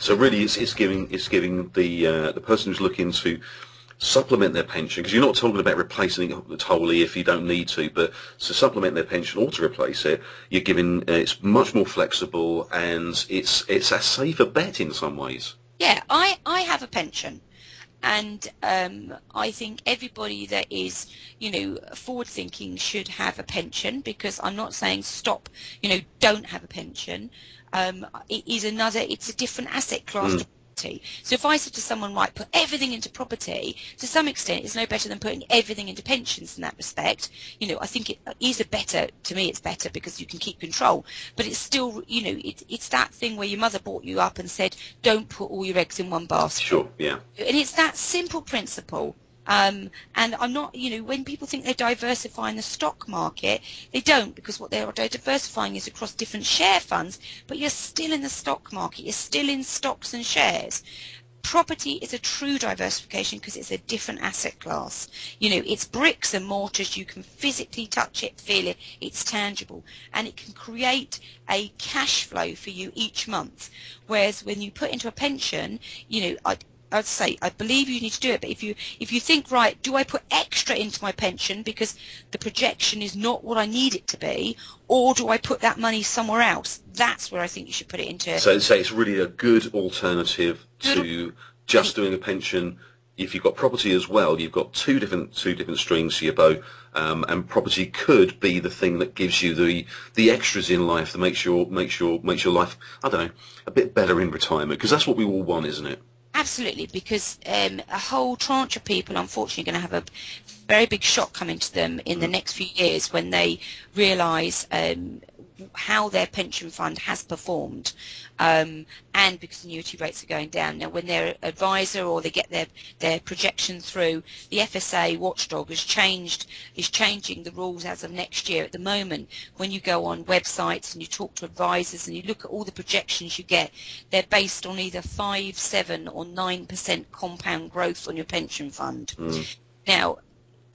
So really, it's giving the person who's looking to supplement their pension, because you're not talking about replacing it wholly if you don't need to, but to supplement their pension or to replace it, you're giving it's much more flexible, and it's a safer bet in some ways. Yeah, I have a pension. And I think everybody that is, forward thinking should have a pension, because I'm not saying stop, don't have a pension. It's a different asset class to property. So if I said to someone, right, put everything into property, to some extent it's no better than putting everything into pensions in that respect. I think it is to me it's better because you can keep control, but it's still, it's that thing where your mother brought you up and said, don't put all your eggs in one basket. Sure, yeah. And it's that simple principle. And I'm not, when people think they're diversifying the stock market, they don't, because what they're diversifying is across different share funds, but you're still in the stock market, you're still in stocks and shares. Property is a true diversification because it's a different asset class. It's bricks and mortars, you can physically touch it, feel it, it's tangible, and it can create a cash flow for you each month. Whereas when you put into a pension, I'd say I believe you need to do it, but if you think, right, do I put extra into my pension because the projection is not what I need it to be, or do I put that money somewhere else? That's where I think you should put it into. So it's really a good alternative to just doing a pension. If you've got property as well, you've got two different strings to your bow, and property could be the thing that gives you the extras in life that makes your life, I don't know, a bit better in retirement, because that's what we all want, isn't it? Absolutely, because a whole tranche of people, unfortunately, are going to have a very big shock coming to them in the next few years when they realise how their pension fund has performed, and because annuity rates are going down. Now, when their advisor or they get their projection through, the FSA watchdog is changing the rules as of next year. At the moment, when you go on websites and you talk to advisors and you look at all the projections you get, they're based on either 5, 7 or 9% compound growth on your pension fund. Now,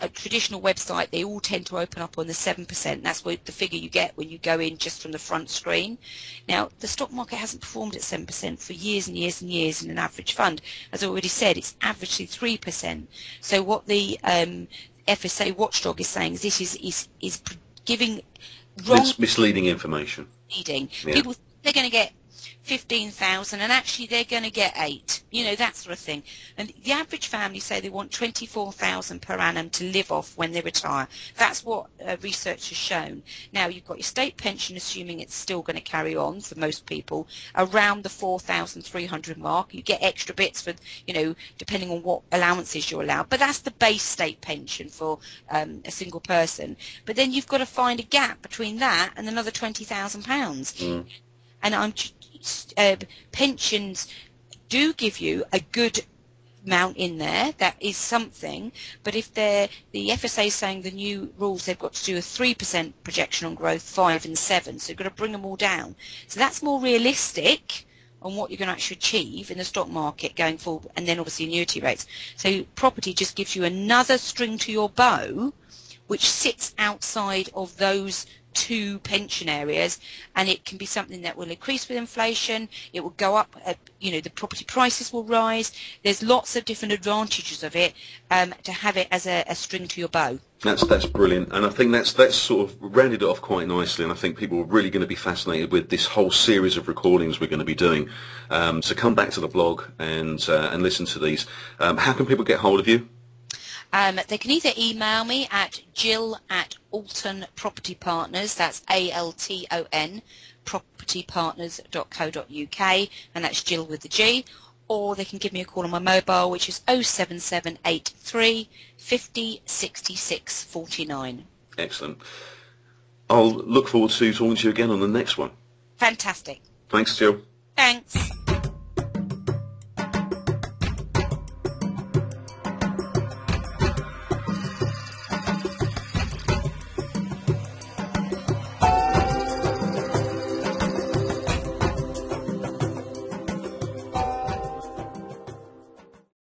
a traditional website, they all tend to open up on the 7%. That's what the figure you get when you go in just from the front screen. Now, the stock market hasn't performed at 7% for years and years and years in an average fund. As I already said, it's averagely 3%. So what the FSA watchdog is saying is this is giving wrong... misleading information. Misleading. Yeah. People think they're going to get 15,000 and actually they're going to get 8, that sort of thing. And the average family say they want 24,000 per annum to live off when they retire. That's what research has shown. Now, you've got your state pension, assuming it's still going to carry on for most people, around the 4,300 mark. You get extra bits for, depending on what allowances you're allowed, but that's the base state pension for a single person. But then you've got to find a gap between that and another £20,000. And pensions do give you a good amount in there. That is something. But if the FSA is saying the new rules, they've got to do a 3% projection on growth, 5 and 7. So you've got to bring them all down. So that's more realistic on what you're going to actually achieve in the stock market going forward, and then obviously annuity rates. So property just gives you another string to your bow, which sits outside of those two pension areas, and it can be something that will increase with inflation. It will go up, the property prices will rise. There's lots of different advantages of it, to have it as a string to your bow. That's brilliant, and I think that's sort of rounded it off quite nicely, and I think people are really going to be fascinated with this whole series of recordings we're going to be doing. So come back to the blog and listen to these. How can people get hold of you? They can either email me at Gill@Alton Property Partners, that's ALTON, propertypartners.co.uk, and that's Gill with the G, or they can give me a call on my mobile, which is 07783 50 66 49. Excellent. I'll look forward to talking to you again on the next one. Fantastic. Thanks, Jill. Thanks.